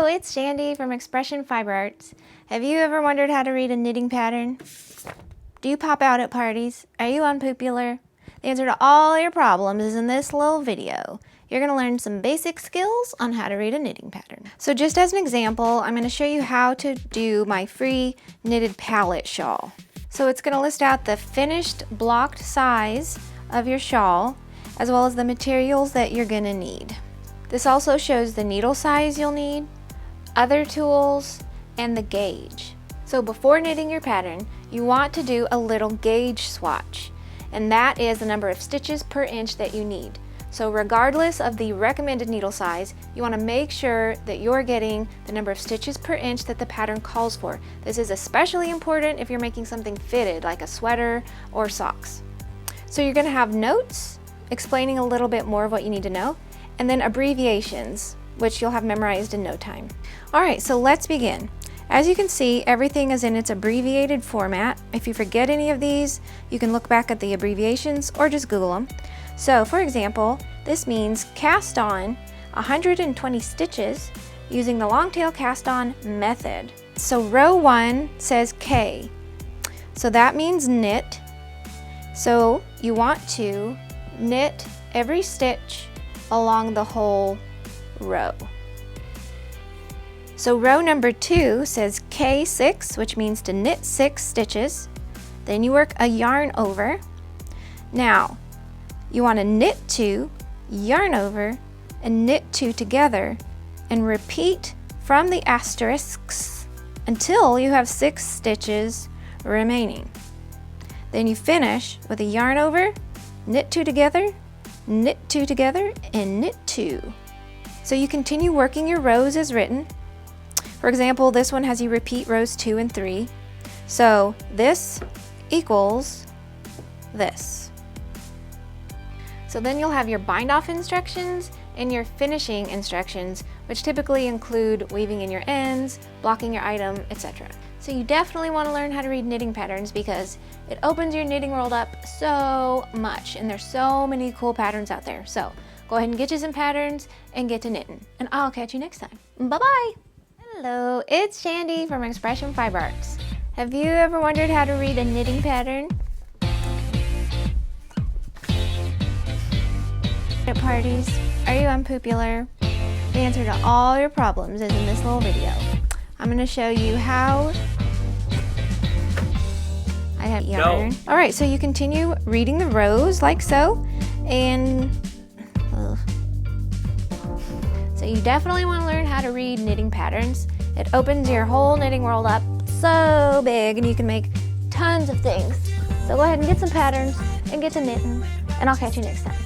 Hello, it's Chandi from Expression Fiber Arts. Have you ever wondered how to read a knitting pattern? Do you pop out at parties? Are you unpopular? The answer to all your problems is in this little video. You're going to learn some basic skills on how to read a knitting pattern. So just as an example, I'm going to show you how to do my free knitted palette shawl. So it's going to list out the finished blocked size of your shawl, as well as the materials that you're going to need. This also shows the needle size you'll need, other tools, and the gauge. So before knitting your pattern, you want to do a little gauge swatch, and that is the number of stitches per inch that you need. So regardless of the recommended needle size, you want to make sure that you're getting the number of stitches per inch that the pattern calls for. This is especially important if you're making something fitted, like a sweater or socks. So you're going to have notes explaining a little bit more of what you need to know, and then abbreviations, which you'll have memorized in no time. All right, so let's begin. As you can see, everything is in its abbreviated format. If you forget any of these, you can look back at the abbreviations or just Google them. So for example, this means cast on 120 stitches using the long tail cast on method. So row 1 says K, so that means knit. So you want to knit every stitch along the whole row. So row number 2 says K6, which means to knit 6 stitches. Then you work a yarn over. Now, you want to knit 2, yarn over, and knit 2 together, and repeat from the asterisks until you have 6 stitches remaining. Then you finish with a yarn over, knit 2 together, knit 2 together, and knit 2. So you continue working your rows as written. For example, this one has you repeat rows 2 and 3. So this equals this. So then you'll have your bind off instructions and your finishing instructions, which typically include weaving in your ends, blocking your item, etc. So you definitely want to learn how to read knitting patterns because it opens your knitting world up so much, and there's so many cool patterns out there. So go ahead and get you some patterns and get to knitting, and I'll catch you next time. Bye-bye! Hello, it's Chandi from Expression Fiber Arts. Have you ever wondered how to read a knitting pattern? At parties? Are you unpopular? The answer to all your problems is in this little video. I'm going to show you how I have yarn. No. All right, so you continue reading the rows like so, and so you definitely want to learn how to read knitting patterns. It opens your whole knitting world up so big, and you can make tons of things. So go ahead and get some patterns and get to knitting, and I'll catch you next time.